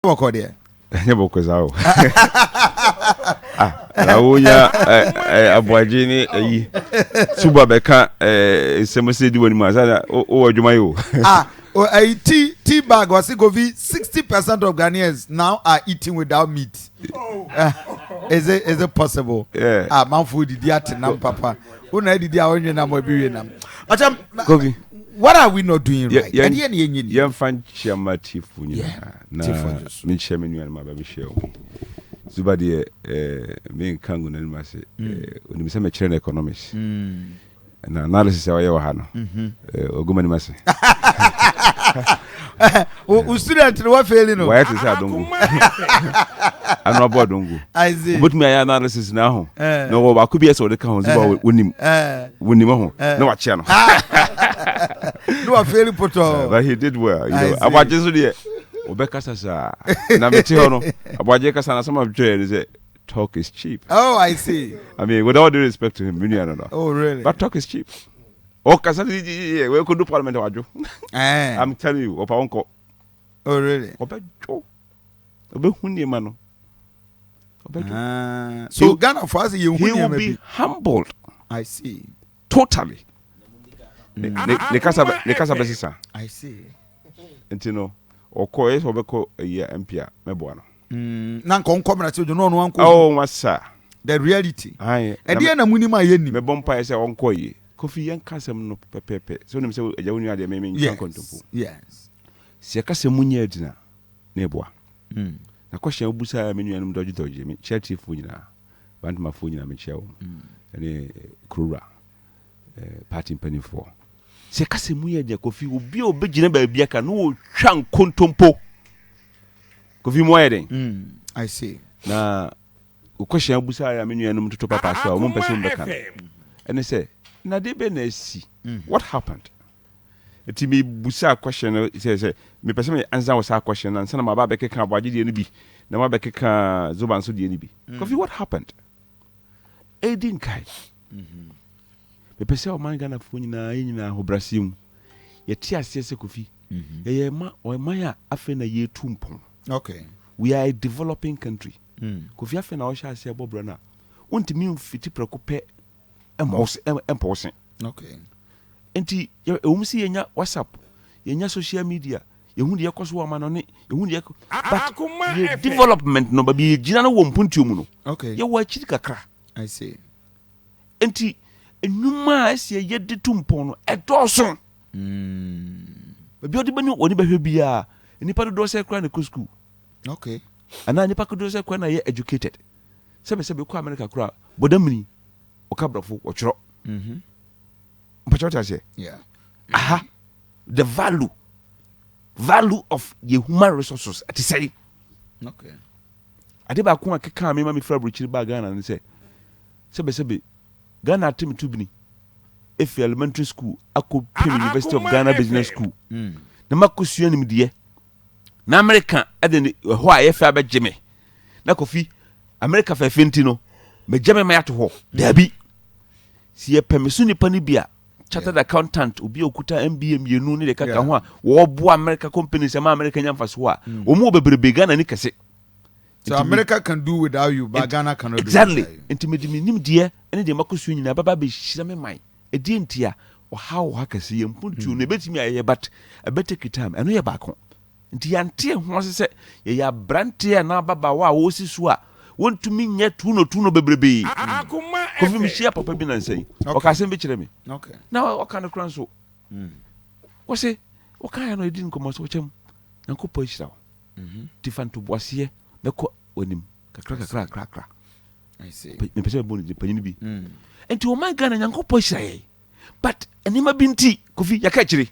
Wako there. Nyebo kwezao. Launya Aboagye ni yi suba beka semose di woni ma sa o adwuma yo. Tea bag was go 60% of Ghanaians now are eating without meat. Is it possible? Yeah. Man food di ate nam papa. Una di dia onye na mo bi nam. Acham Kogi. What are we not doing right? Yan fan chiama tifu nyina. Na min cheme nua ma ba bi share. Zuba de me kangu na ma se oni se me chere economics. Na analysis ya wa ha no. Oguma ni ma se. O student no failing no. Why to say adongo. Anu abo adongo. I see. But me analysis na ho. No ba ku bi ese o de ka ho zuba wonim. Wonim ho. Na wa chia no. No a failing poto. But he did well, you know. Aboagye so de obeka sasa. Na me ti ho no. Aboagye kasa na some of joy say talk is cheap. Oh, I see. I mean, with all due respect to him, no. Oh, really? But talk is cheap. Oh, kasa we could do parliament wajo. I'm telling you, opa wonko. Oh, really? Obejo. Obehuni ma no. Obejo. So Ghana for us he will be humbled. I see. Totally. Le kasa besisa. I see. Entino oko eso obeko MP mebo no. Na nko na se no no anko. Oh, massa. The reality. Aye. E dey na muni ma yeni. Me bompa ese onko yi. Kofi yan kasem no pepepe. So nim se eja wonu ade me nkan kontompo. Yes. Se kasem munya adina na eboa. Na kwahye obusa me nuanum doji me charity fu nyina. Bandma fu nyina me chia wo. Ene krura. Party penifo. Se kasem munya de kofi obi obegina ba bia ka no twa nkontompo. Kofi mo yeden. I see. Na ukwahye obusa ya me nuanum toto papa so mo mpese mbeka. Ene se na de be na si what happened it me busa question say me person me answer was a question and sana ma ba beke kan Aboagye de ni bi na ma beke kan Zoban so de ni bi Kofi what happened edin kai me person o man Ghana fo nyina ho Brasil ye ti ase se Kofi ye ma o man ya afa na ye tumpon. Okay, we are a developing country. Kofi afa na o sha ase bobro na untimi mfiti prekope important. Okay. Enti si yenya WhatsApp, yenya social media, yehu de yekoso wa manone, yehu de Akoma development no ba bi gina no wo mpuntu mu no. Okay. Ye wa chiri kakra. I see. Enti enuma ase ye de tumpon no edoso. Ba bi odi bani woni ba hwe bia, enipa do se kra na ko school. Okay. Ana enipa ko do se kra na ye educated. Sebe ko America kra, bodamini okabrafo ochro mpachota say yeah the value of the human resources at say okay ade ba ko akeka me ma me fra chiri ba Ghana ne say sebe Ghana atem tubini if elementary school akopim University of Ghana Business School na makosua nim de na America ade ho a ye fa ba jeme na Kofi America fa fenti no me jeme ma yato ho dabi si ye pemisu nipa ni bia chartered accountant obi okuta MBA mienu ni de kaka ho a wo bo America companies ma America nyamfa so a o mu bebrebe Ghana ni kese. So America can do without you, but Ghana cannot do exactly. Intimidimi nim de ene de makosu nyina baba be hira me man e di ntia o ha o ha kese ye mpuntu no betimi aye but a better time eno ye baako nti yante ho se ye ya brante na baba wa wo si so a want to mean yet tuno bebrebe. Akoma Kofi mi share papa bi na nsai. O ka sem be kire me. Okay. Now o kan kran so. Wo se o kan ya no edin komo so chem. Nanko po hira. Different to boase me ko onim. Kakra. I see. Me pese bo ni panyin bi. Enti o man Ghana nanko po hira ye. But enima binti Kofi ya ka kire.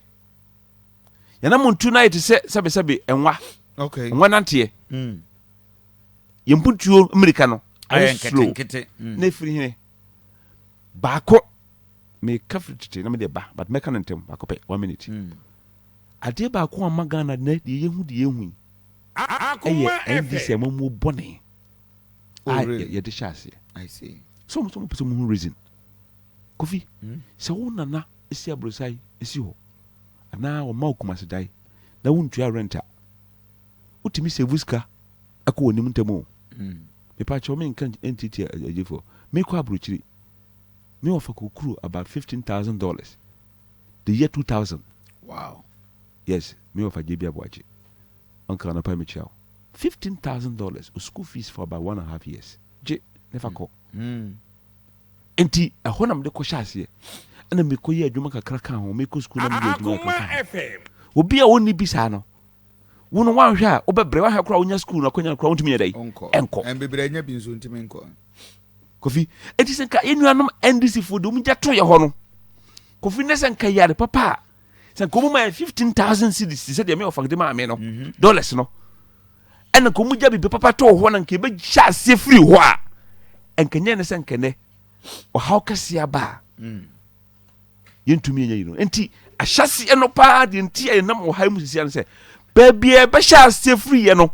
Ya na muntu na ite se sabe enwa. Okay. Enwa nante yempuntuo America no ayenkete na free hene baako me kafriti na me de ba but me kan ntem baako pe 1 minute ade baako ama Ghana na de yehu Akoma NDC mamu bone ye de chance I see so mu reason Kofi se wo nana esi abrosai esi ho ana o ma okuma sedai na wuntua renta utimi se vuska akọ wonim ntemo me pa cho me nkan entity agifo me ko abrochiri me offer kokuru about $15,000 the year 2000. Wow. Yes, me offer JB Aboagye uncle na pay me chow $15,000 school fees for about 1.5 years. J never call. Enti ahonam de ko hyase ana me ko ye adwuma kakra kan ho me ko school na me adwuma kakra FM obi a woni bisa no wono wanhwe a obebre wa ha kra wonya school na konya kra wontumi yedai enko bebre nya bi nso ntimi enko kofi enti senka enuanom NDC fo de umja to ye ho no kofi ne senka yare papa senka mo ma 15,000 cedis se de me ofak de ma me no dollars no ena ko mujja bi papa to ho na nke be hyase free ho a enkenye ne senka ne o how kasia ba yentumi nya yino enti ahyase eno pa de enti enam o haimu sisia no se babie be hyase free ye no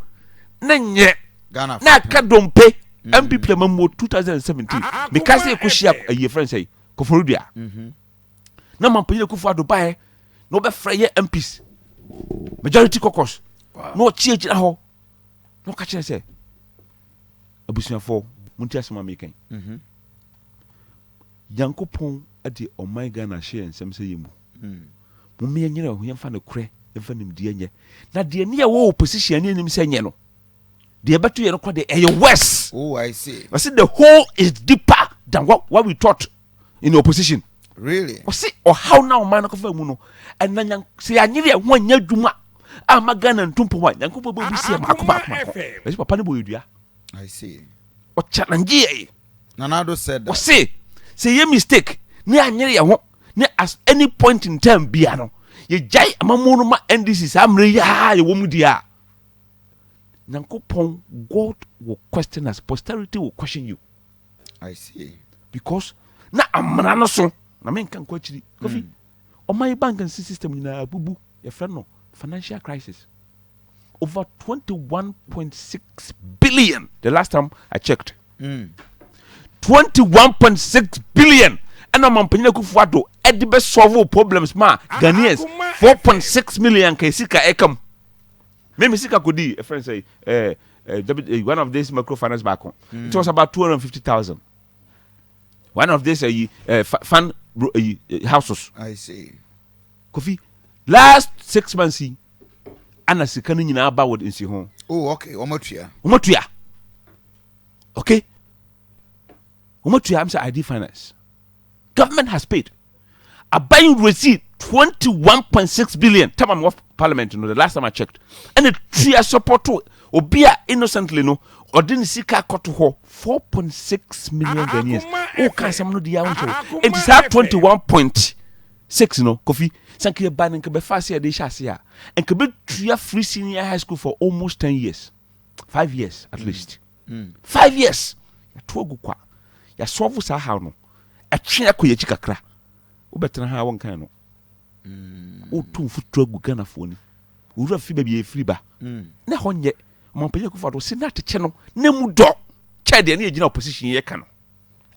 na nye Ghana na ka dompe MPP amamo 2017 because e ko hia aye friend say ko forudua na mampanye ko fu adubai no be freye MPs majority caucus no chie ho no ka kire say abusuafo munti asema mekan Yankopon ade omai Ghana share nsem say yemu mu me nyere ho yemfa ne kure yemfa nim de nye na de ne ye wo opposition ne nim say nye no de beto ye no kwa de worse. Oh, I see. I said the hole is deeper than what we thought in the opposition. Really? I see or how now man ko fa mu no and na say anyere ho anya dwuma amagana ntumpo wa Yankopon bo bi see makoma I papa ne bo yedua. I see. O challenge ye Nanado said that. O say ye mistake ni anyere ye ho ni at any point in time bia no ye jai amamu no ma NDC sa amre ya ye wo mu dia. Yankopon, God will question us. Posterity will question you. I see. Because na amana no so na men kan kwachiri. Kofi. O my banking system na bubu. Your friend no financial crisis. Over 21.6 billion the last time I checked. 21.6 billion. And I'm panyina kufuado e de be solve problems ma Ghanaians 4.6 million ka sika ekam. Maybe Sika could be a friend say one of these microfinance back home. It was about 250,000. One of these fund houses. I see. Kofi last 6 months ana sika ni na ba word in si home. Oh, okay. Omotua. Okay. Omotua am say ID finance. Government has paid. A buying receipt 21.6 billion. Time I'm off parliament, you know, the last time I checked. And the 3 year support to Obia innocently, no, or didn't see car cut to her 4.6 million Ghanaians. Oh, can someone do the own show? And it's at 21.6, no, Kofi. Sanky banning can be fast here, they shall see her. And could be 3 year free senior high school for almost 10 years. 5 years at least. 5 years. Ya 2 go kwa. Ya solve sa how no. A chia ko ye chikakra. Ubetra ha won kan no. O tun futu agu Ghana fo ni. Ura fi ba bi e free ba. Na honye mo peye ku fado se na teche no na mu do. Che de na ye gina opposition ye ka no.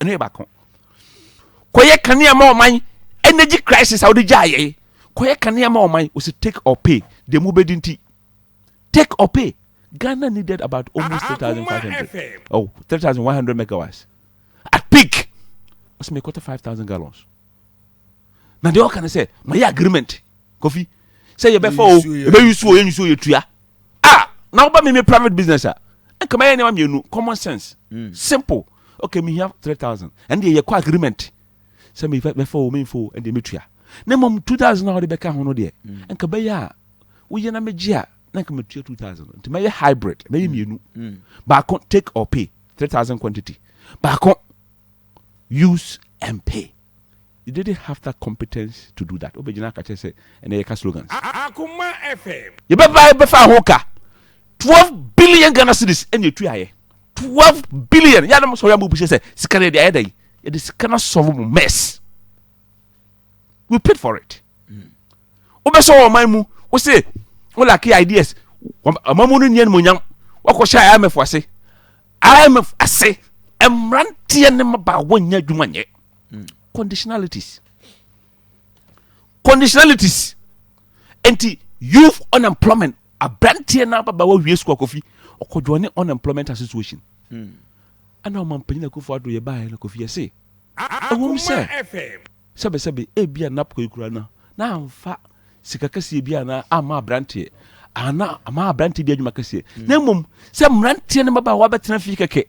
Eno ye ba kon. Ko ye kan ya ma oman energy crisis how de jaye. Ko ye kan ya ma oman o se take or pay. De mu bedinti. Take or pay. Ghana needed about almost 3,500. Oh, 3,100 megawatts. At peak. Let's make 5,000 gallons. Now they all can say, my agreement, Kofi. Say you before, you use you tuya. Ah, now but me private business. And come here, you know, common sense, simple. Okay, me have 3,000, and they acquire agreement. Say me before me for and the metria. Name 2,000 now the becca hono there. And kabaya, we yana mejia, na come 2,000. To my hybrid, maybe you know. But I can't take or pay 3,000 quantity. But I can't use and pay. You didn't have that competence to do that. Obejina ka say and they slogans. Akoma FM. You be fa hoka. 12 billion Ghana cedis and you 12 billion. Ya dem so ya mu say sikane dey dey. It is kana solve mess. We paid for it. Obe so o man mu, we say we like ideas. Amamu no nyen monyam. Wako sha IMF wase. IMF ase. Emrantie ne maba wonya dwuma nye. Conditionalities. Anti youth unemployment abrantie na baba wa wie school Kofi okodwane unemployment situation ana omampanyina Akufo Addo ye baa na Kofi ye say Akoma FM sebe bia napko ikura na amfa sika kase bia na ama abrantie ana ama abrantie bia adwuma kase na mum se mrantie ne baba wa betena fi keke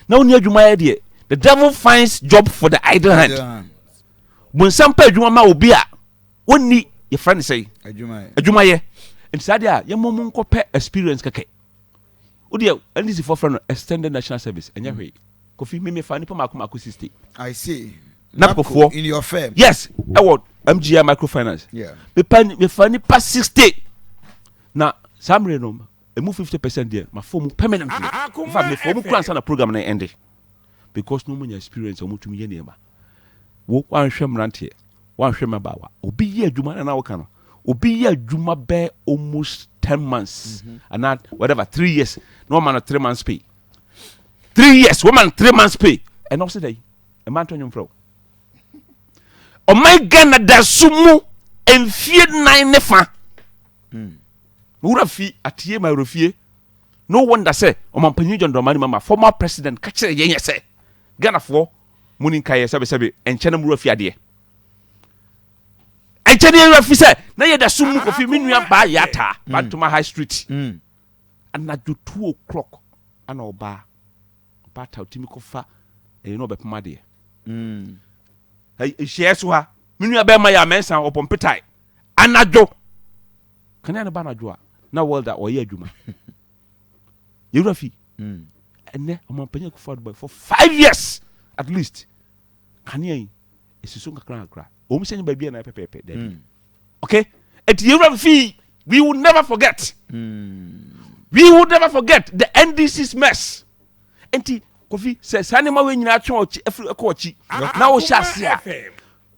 na oni adwuma ye de the devil finds job for the idle hand bonsam pa adwuma ma obi a wonni ye friend say adwuma ye inside ya ye mum nkope experience keke odi NDC for friend extended national service enya hwe Kofi me fa nipa makoma ko 60 I see Napko in your firm. Yes, what MGI microfinance. Yeah. Me funny pass 60. Now, some renom, I move 50% there. My form permanently. In fact, my form plans on a program na end. Because no money experience omo tumi ye nema. Wo wan hwem rantie. Wan hwem abawa. Obi ye adwuma na wakano. Obi ye adwuma be almost 10 months. And not whatever 3 years. No man 3 months pay. 3 years, woman 3 months pay. And also day, a man to nyum fro. Oh my God, da sumu enfie 9 nefa. Mura fi atie ma rofie. No wonder say omampanyi John Dramani Mama former president ka kire yen say Ghana fo muni nkaye sebe enche na mura fi ade. Enche ne rafi say na ye da sumu Kofi minua ba yata Bantuma High Street. And na do 2 o'clock ana oba ta utimi kofa e no be pema de. Share so ha minua be ma ya mensa opompetai anajo kana na ba najo na world that oye adwuma Yurafi ene omampanya Akufo Addo for 5 years at least kana yi esiso nkakra omusenye ba bia na pepepe daddy okay at Yurafi we will never forget we will never forget the NDC's mess enti Kofi says sanima we nyina atwe ochi afri ekochi na wo hyasia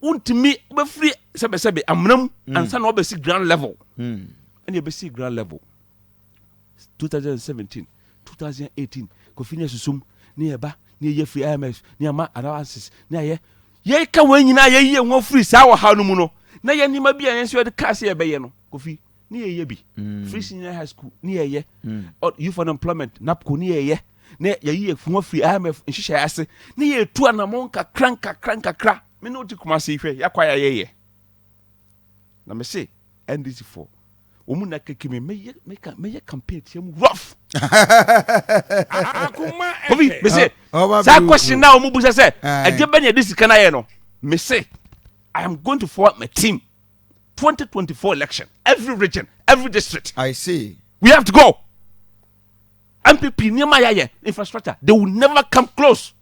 untimi be free sebe amnam ansa na obesi ground level and you be ground level 2017 2018 Kofi ne susum ne yeba ne ye free IMF ne ama analysis ne ye ka we nyina ye ho free sa wo ha no mu no na ye nima bia yen so de case ye be ye no Kofi ne ye bi free senior high school ne ye youth unemployment napko ne ye ne ye fun free IMF nhihya ase ne ye tu anamon kakra me no ti kuma se hwe yakwa ya ye na me say NDC for omu na kekime me campaign tiam rough Akoma Kofi me say that question now omu busa say ade be ne dis kana ye no me say I am going to forward my team 2024 election every region every district I see we have to go MPP Nima Yaye infrastructure they will never come close.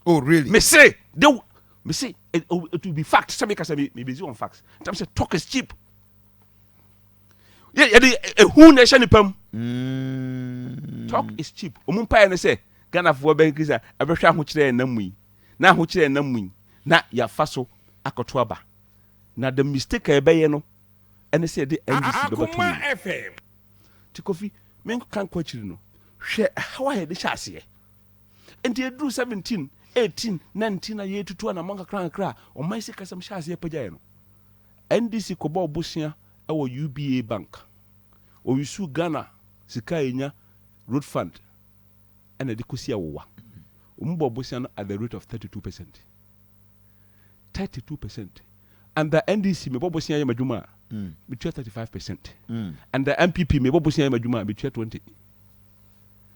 Oh really? Me say they will, me say it will be fact. Some make us be busy on facts. Some say talk is cheap. Yeah, who nation ipam? Talk is cheap. Omumpa ne say Ghana for benkisa abehwa ho kire na mui. Na ho kire na mui. Na ya faso akoto aba. Na the mistake e be ye no. Ene say the NDC be bato. FM. Tikofi men kan kwa kire no. Hwe how I de chase enti edu 17 18 19 na ye tutu na manga kra o man se kasam chase pajaye no NDC ko ba obusia e wo UBA bank o yusu Ghana sika enya road fund and de kosia wowa o mbo obusia no at the rate of 32% and the NDC me bobusia ye madwuma between 35% and the MPP me bobusia ye madwuma between 20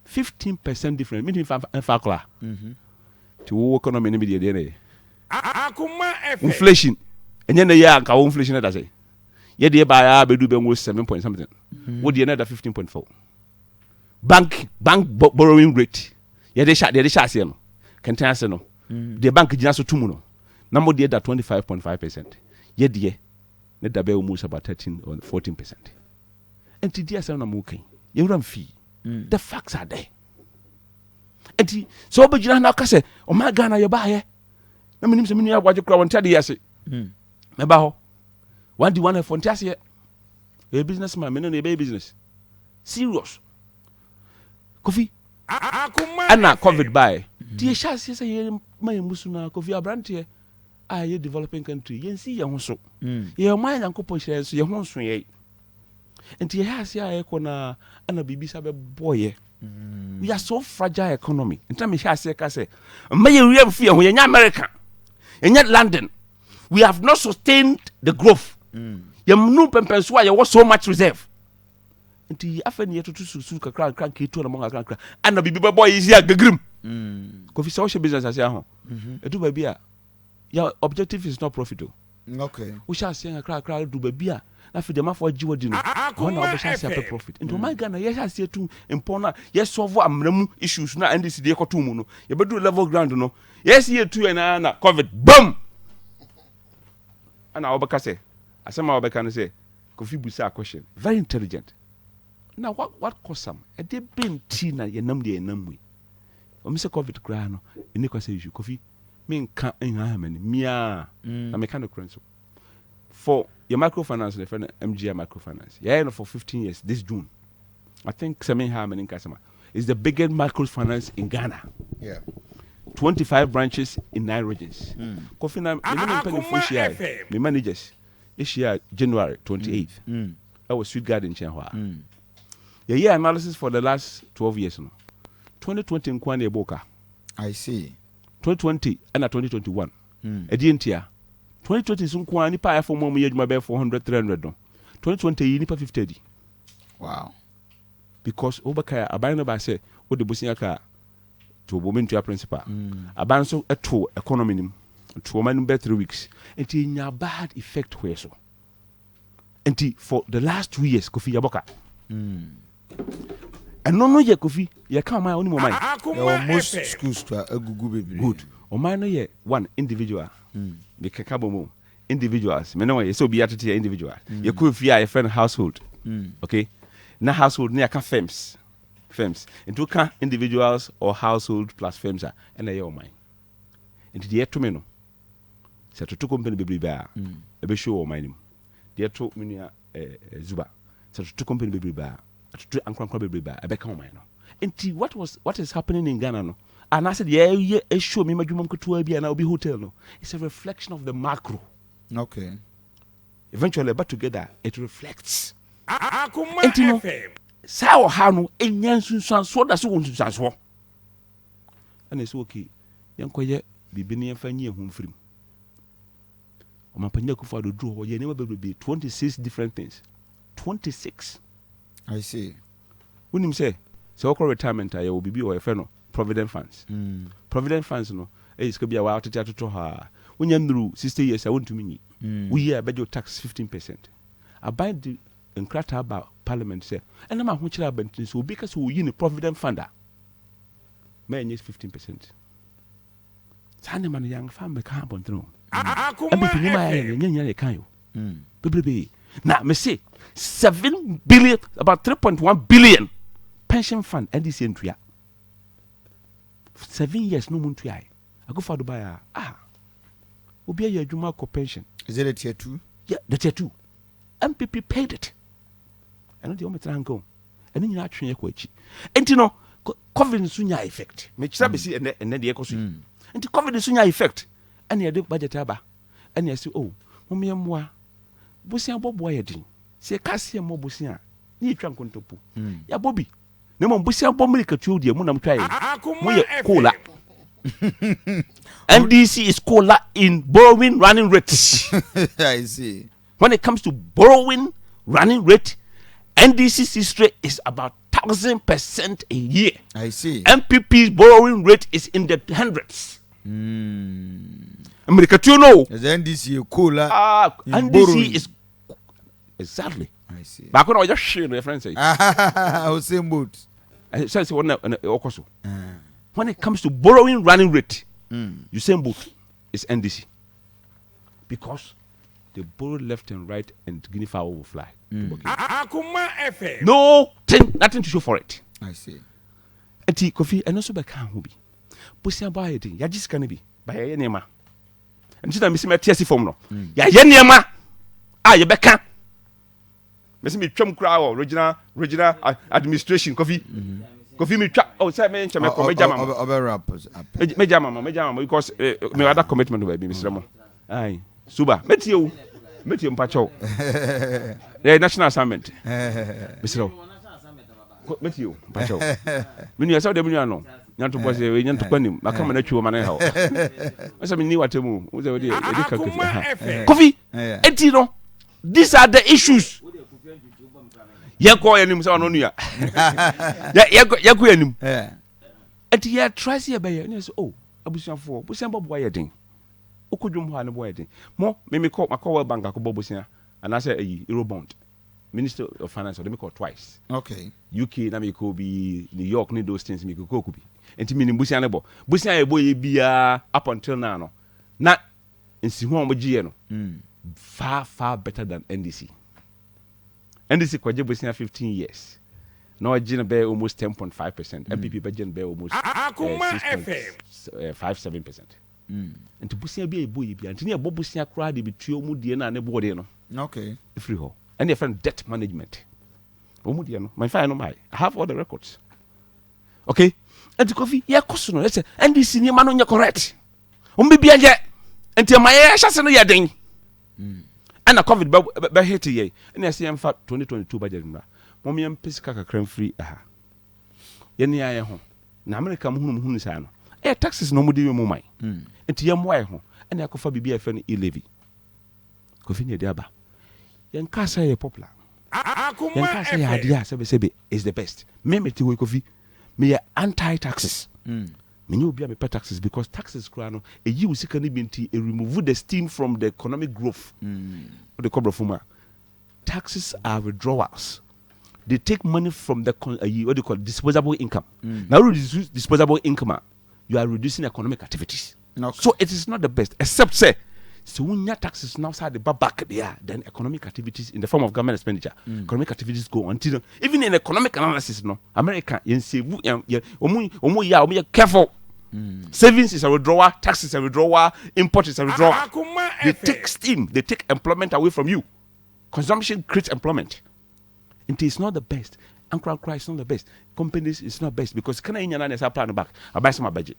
15% difference meaning fakla to wo economy ni be dey Akoma FM inflation enye na ya anka wo inflation da say ye dey ba ya bedu be ngo 7 point something wo dey na da 15.4 bank borrowing rate ye dey sha say no kenten ase no the bank gina so tumu no na mo dey da 25.5% ye dey na da be almost about 13 or 14% enti dia say na mo kan ye wura mfi the facts are there. Enti so obejina na ka say o ma Ghana ye ba ye na menim se menu agwaje kura won tade yase me ba ho one di one for ntiase ye businessman me no be business serious Kofi Akoma ana COVID by die chance say ye ma ye musu na Kofi abrante a ye developing country ye nsi ye ho so ye ma yankopon hire so ye ho so ye And he has here a and a baby sabe boy. We are so fragile economy. In time, he has say, may you real fear when you're America, and yet London, we have not sustained the growth. You know, Pempenswa, you was so much reserve. Until you have any to suka crank to among a crank, and the baby boy is here, the grim. Coffee social business as your do baby. Your objective is not profitable. Okay. We shall sing a crack do baby. After the man for Jiwa dinner, one of us has a profit. Into my Ghana, yes, I see two impona, yes, solve issues now, and this is the Ecotumo. You better do level ground, no. Yes, here two and Anna, COVID, boom! And our Bacase, as some of can say, Kofi Busa question, very intelligent. Now, what caused some? A dear been Tina, your number and number. Or Mr. COVID Grano, in Nico says you, Kofi, mean can't in harmony, mea, a mechanical credit. For your microfinance, the friend MGI microfinance, yeah, for 15 years, this June. I think Semi Harman in Kasama is the biggest microfinance in Ghana. Yeah. 25 branches in 9 regions. Kofi my managers, this year, January 28th. I was Sweet Garden Chenhua. The year analysis for the last 12 years. 2020 in Kwane Boka. I see. 2020 and 2021. Edientia. 2020 is unquani pay for more year my 400, 300. 2020 you nipa 50. Wow. Because Obaka abandoned by say what the Busiaka to a woman to a principal. Abandon a two economy to a man 3 weeks. And in a bad effect where so. And for the last 2 years, Kofi Yaboka. And no ye Kofi, you can't my only moment. Most schools to a good. Or mine ye one individual. The Kakabomo individuals. Me know so be at individual. You could fear a friend household. Okay? Na household near firms. Into individuals or household plus firms are and they all mine. Into the to me no. Set to company baby bear. A be show mine. The to me Zuba. Set to company baby bear. To uncle baby bear. A become mine. Into what is happening in Ghana no? And I said, yeah, show me my dream to be and I'll be hotel. No, it's a reflection of the macro. Okay. Eventually, but together it reflects. Akoma FM. Sao Hano, a Yansun son, so that's one to transform. And it's okay. Young Koya be beneath Fanny home free. On my Panyaku for the draw, you never be 26 different things. 26. I see. When him say, so retirement, I will be or a fellow. Provident funds. Provident funds, no. It's going to be a while to tell to her. When you're through 60 years, I want to mean we hear about your tax 15%. I buy the Enkrata about Parliament, say, and I'm much about so because we in a provident funder. Man, yes, 15%. Sandeman, young family can't on through. Baby, now, me say 7 billion, about 3.1 billion pension fund, NDC entry. 7 years no moon to I go for the buyer. Will be a Jumako pension. Is it a tier 2? Yeah, the tier 2. MPP paid it. And the only time go. And then you actually a quachi. And you know, COVID sunya effect. Make Sabisi and then the echo. And the COVID sunya effect. And you do budget aba. And you say, oh, Mummy moi. Busia Bob Boyadin. Say Cassia Mobusia. Ni Trancontopu. Ya Bobby. No more Busia Bomerica to the Munam trying. Cola. NDC is cola in borrowing running rates. I see. When it comes to borrowing running rate, NDC's history is about 1,000% a year. I see. MPP's borrowing rate is in the hundreds. America, you know. As NDC cola. NDC borrowing. is exactly. I see. But I could just share the friends say. Usain Bolt. When it comes to borrowing running rate, Usain Bolt is NDC. Because they borrow left and right and guinea fowl will fly. Akoma FM. Nothing to show for it. I see. Eti Kofi and also by can be. Pussy buy it. Ya just can be by a nema. And just miss me TSC form no. Ya yenema. You beka. Miss me chum crowd regional administration Kofi. Kofi me trap. Oh, say me chama ko me jama. Me jama because me other commitment will be Mr. Mo. Aye. Suba. Met you. Meti mpacho. The national assignment. Mr. Meti you mpacho. Minu yasa de minu ano. Nyanto boss e nyanto kwanim. Akoma na twu ma na ha. Asa me ni watemu. Wo say we dey ka kofi. Kofi. Enti no. These are the issues. Yako yanim say ono nu ya. Yako yanim. Enti ya try see be ya. Say oh, abusiafo, busian bobo ya den. Okudwum ho ane boy den. Mo me call World Bank akobo busian. And I say Eurobond. Minister of Finance or them call twice. Okay. UK na me could be New York need those things me could be. Enti me busian nebo. Busian e boy bia up until now no. Na nsi ho omogye no. Far better than NDC. NDC kwaje busian 15 years. Now Jin be almost 10.5%. MPP budget be almost 6.57%. Nti busian bia e boy bia. Nti ne ebo busian kra de betuo mu de na ne bode no. Okay. Free ho. And your friend debt management. My final I have all the records. Okay? And the coffee, yeah, cost no. Let's say, and this senior man on your correct. Be a jet. And tell my ass as a ding. And a COVID by hit ye. And I see I'm fat 2022 budget. Mommy and Piscaka creme free. Yenny I home. Now America whom is an. Air taxes no more do you mine. And to your wife home. And I could for be a friend levy. Coffee near Daba. Yankasa ye popular. Yankasa ye idea sebe is the best. Me ti we kofi. Me anti-taxes. Me you be pay taxes because taxes krano e yi usika ni binti e remove the steam from the economic growth. The cobra fuma. Taxes are withdrawals. They take money from the what do you call disposable income. Now reduce disposable income, you are reducing economic activities. Okay. So it is not the best, except say so when your taxes now start the back there, then economic activities in the form of government expenditure, economic activities go until even in economic analysis, no America, careful. Savings is a withdrawal, taxes is a withdrawal, import is a withdrawal. They take steam, they take employment away from you. Consumption creates employment. It is not the best. Uncle Cry is not the best. Companies is not best because can I plan back? I buy some budget.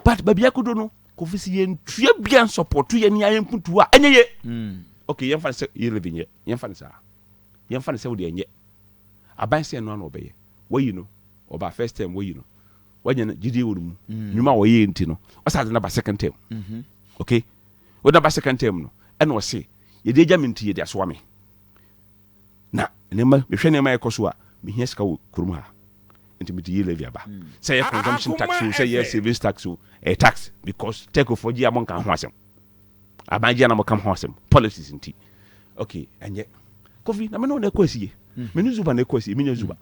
But baby, I could don't know. Confisien tue bien support tu ye ni ayen puntu a enye ye okay yen fa se ye living ye yen fa se wo de enye aban se no na obeye what you know oba first time what you know wanya gidi wo mu nyuma wo ye nti no o sa na ba second time okay wo na ba second time no e no se ye de agya menti ye de aso ame na nema me hwe nema ekoso a me hia sika wo kurum ha intimate ye levy aba say consumption tax say yes savings tax a tax because take for gi amon kan ho asem abanja na mo kam ho asem policies nti okay anye coffee na me no na kwasi me nu zuba na kwasi me nya zuba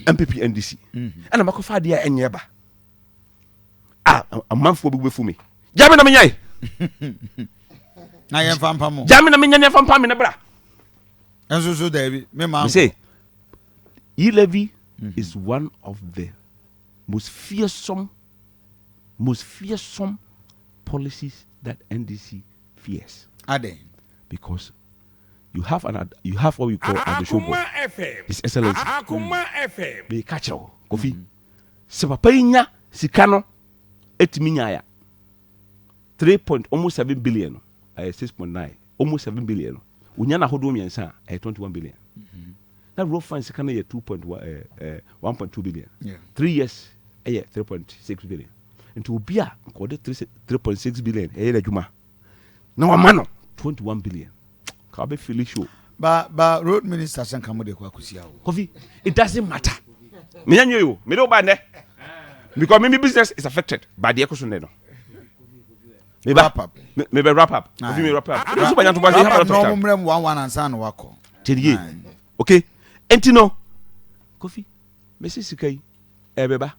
MPP NDC ana makofa dia enye ba amanfo bi befu me jame na me nyai na yen fampa mo jame na me nya fampa me na bra enso so David me ma say ye levy is one of the most fearsome policies that NDC fears. Ade. Because you have what we call at the show board. His Excellency. Akoma FM. Be catch all. Kofi. Se papa inya sikano etiminya ya. 3.7 billion. 6.9. Almost 7 billion. Unya na hodo miensa 21 billion. That road fund is kind of 1.2 billion. Yeah. 3 years, 3.6 billion. And to be 3.6 billion, now a man 21 billion. Can be feel sure. But road minister san come de kwakusia. Coffee, it doesn't matter. Me and you, me don't buy because maybe business is affected by the ecosystem. Maybe wrap up. Maybe wrap up. Coffee, me wrap up. One and san wako. Okay. Entino Kofi Messi Sikai Ebeba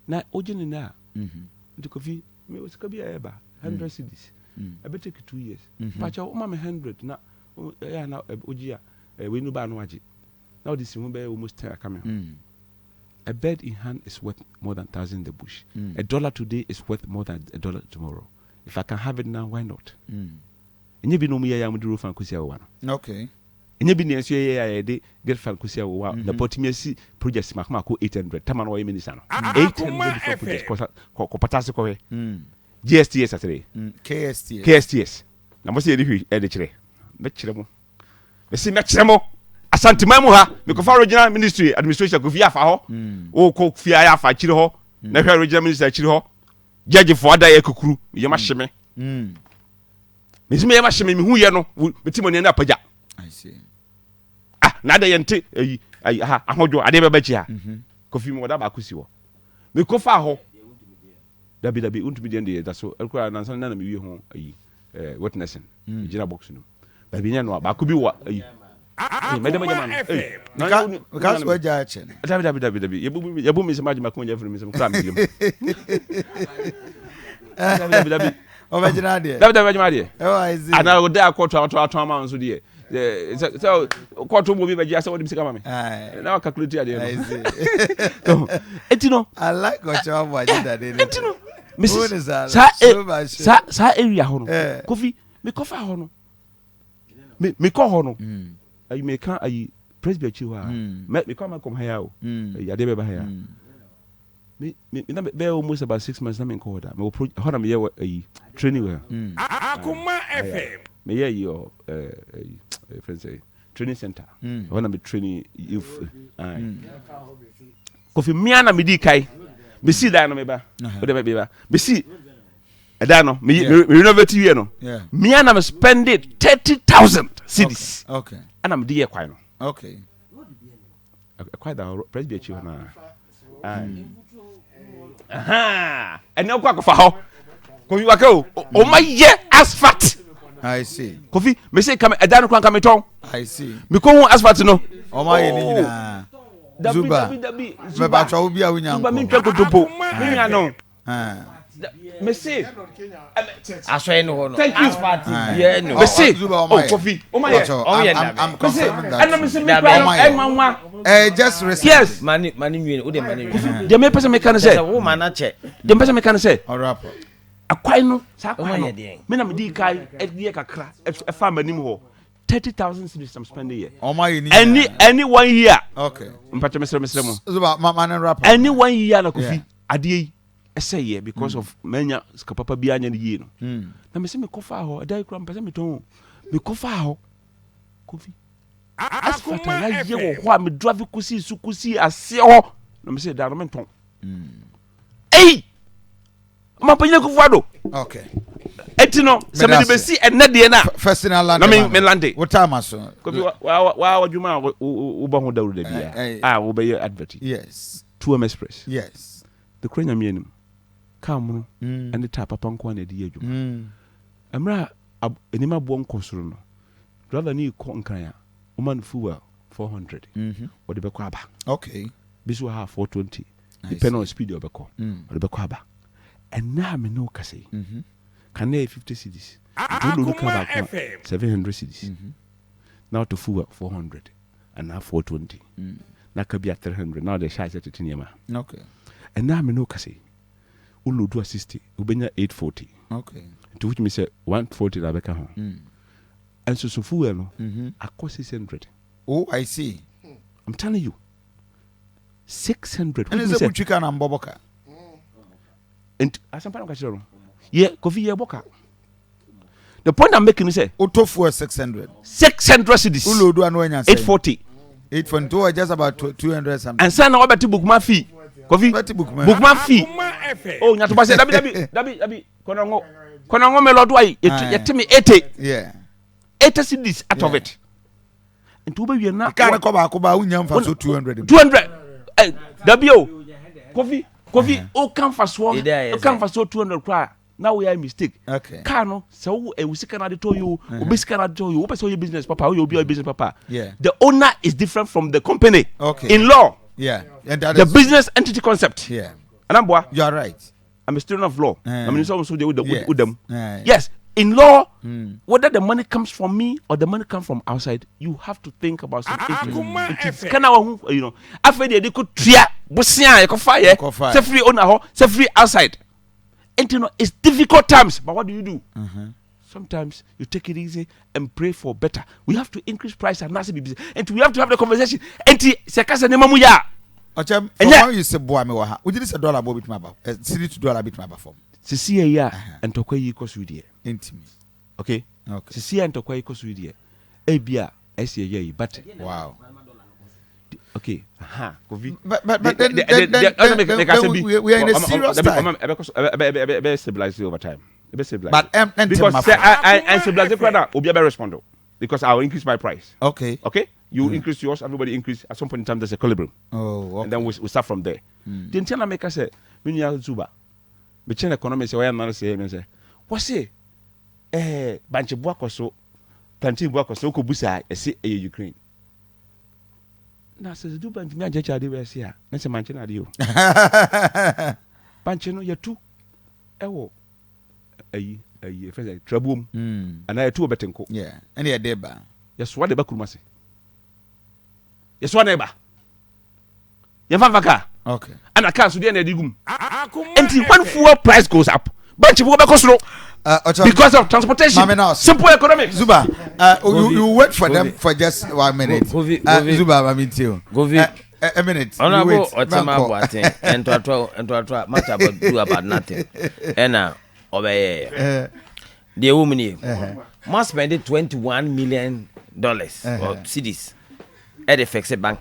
na ojini na the Kofi me was kabi eba 100 cedis I better take 2 years pacha o ma me 100 na ya na ojia we no ba no age now this one be almost 10 coming a bird in hand is worth more than 1,000 in the bush $1 today is worth more than $1 tomorrow if I can have it now why not enye bi no mu ya mu duro fan kusia wa no okay enye bi ne so ye de get fan kusia wa na potimiasi projects makama ko 800 tamano wa minister no 800 projects ko patase ko we GSTS atre KSTS na mo se yedi hwi e de kire me kire mo me se me kire mo asantima mu ha me ko fa regional ministry administration ko fi afa ho o ko fi afa kire ho na hwa regional minister kire ho judge for ada ye kokuru ye ma hyeme me se me ye ma hyeme me hu ye no me ti mo ne na paja I see. na da yente ayi ha ahojo ade be bachi ha ko fi mo da ba kusi wo me ko fa ho dabi untumi de da so elkura na san na me wi ho ayi witnessing gina box no dabi nya no ba ko bi wa ayi madam because we ja chen dabi yebu mi se ma jima ko nya firi mi se kra mi lim dabi o ba jina de dabi jima de I see. ana go da ko to ma nso de so ko to mo bi ba ji asa wodi mi se kama me na calculate ade I see. etino I like what you have watched that day. etino Mrs. sa area ho no kofi me kofa ho no me ko ho no ayi me kan ayi presbytery ho me ko ma kom ha ya o ya de be ba ha ya me na be almost about 6 months na me ko da me ho na me ye ayi training we Akoma FM me ye yo friends say training center ho na me training youth kofi me na me di kai me see that no me ba o de be ba me see that no me renovate you no me and I'm spending 30,000 cedis Okay. and I'm there kwai no Okay. kwai da presbytery na and no kwa fa ho ko wi waka o ma ye asphalt I see. kofi me say come that no kwa come ton I see. me ko asphalt no O ma ye ni na. Zuba. Me ba twa obi a wunya. Zuba me ntwa kotopo me nya no me say aso no no thank you yeah no me say Zuba kofi o ma ye I'm confirming that. and me say me kwa just receive. yes mani nwie o de mani nwie de me person me kan say wo mana che de person me kan say All right. akwai no sa akwai no ye den me na me di kai e kakra e fa manim ho 30,000 cedis I'm spending here O ma ye ni. any 1 year Okay. mpacha mesre mo Zuba man rap. any 1 year na kofi ade yi say here because of manya skapapa bia nya yi no na me se me kofa ho dai kura mpese me ton me kofa ho kofi asfata ya ye wo ho a me drive kusi ase ho na me se da no me ton ei ma panya kofa do Okay. etino se me be si enne de na First in land. na me lande What time aso? kofi wa adwuma wo ba ho dawru da bia wo be ye advert Yes. 2M express Yes. the krenya mianim kam no and the tap papa nko na de adwuma amra enima bo nkosoro no driver ni ko nkran a o man fuel 400 o de be kwa aba Okay. bisu ha 420 depend on speed o be ko o de be kwa aba and na me no kase can they 50 cedis do look about 700 cedis now to fuel 400 and now 420 na ka bia 300 now the charge to tinyama Okay. and na me no kase o lo do 60 o benya 840 Okay. to which me say 140 la beka ho and so fuel no akọ 600 Oh, I see. I'm telling you 600 And is a buchika na mboboka. and asampa ka chiro no yeah kofi ye boka the point I'm making is say Otofu 600. 600 cedis Ulo do anu enya 840 842 just about 200 something. and say na obeti bookman fee kofi bookman fee oh nya to ba say dabi kono ngo me lodo ai yetimi 80 Yeah. 80 cedis out of it and to be na Kana ko ba unya mfa so 200. 200 dabi o kofi o kan fa so 200 kwa now we are mistake Okay. car no so we sika na de to you obisika na de to you person your business papa you be your business papa Yeah. the owner is different from the company Okay. in law Yeah. And that the is business entity concept Yeah. anambwa You are right. I'm a student of law I mean so they with them Yes. yes in law whether the money comes from me or the money comes from outside you have to think about some issues kana you know after they could tria bosia e ko fire say free owner ho say free outside and you know it's difficult times but what do sometimes you take it easy and pray for better we have to increase price and not be busy and we have to have the conversation and se kasa ne mamu ya Okyem how you say boy me wa ha we did say dollar bo bituma ba $3 to $1 bituma ba form sisi ya and tokwa yi ko su die intimi okay Okay. See and to quite cause with you. ABA, SCA, but Wow. okay. COVID. But then we are in a serious time. Stabilize over time. But because I stabilize the will be able to respond because I will increase my price. Okay. You increase yours, everybody increase. At some point in time, there's a equilibrium. Oh, okay. And then we start from there. The internal maker say, "When you are Zuba, the China economy say, why am I saying? What's it? Bunch of work or so, planting work or so, Kubusa, I see Ukraine." Now says, "Do bunch me and Jackie Adidas here. Let's say Manchina you. Panchino, you're two. Oh, a friend trouble. And I two betenko. Yeah. And yeah, deba. Yes, what the Bakumasi. Yes, what neighbor. Yavaka. Okay. And I can't do any digum. Akoma And when fuel price goes up, bunch of work because of transportation. Simple economics. Zuba, you wait for them for just 1 minute. Zuba, I mean, too. A minute. Honorable Okyem Aboagye and to much about do about nothing. And obey the woman here must spend $21 million or cedis at the fixed bank.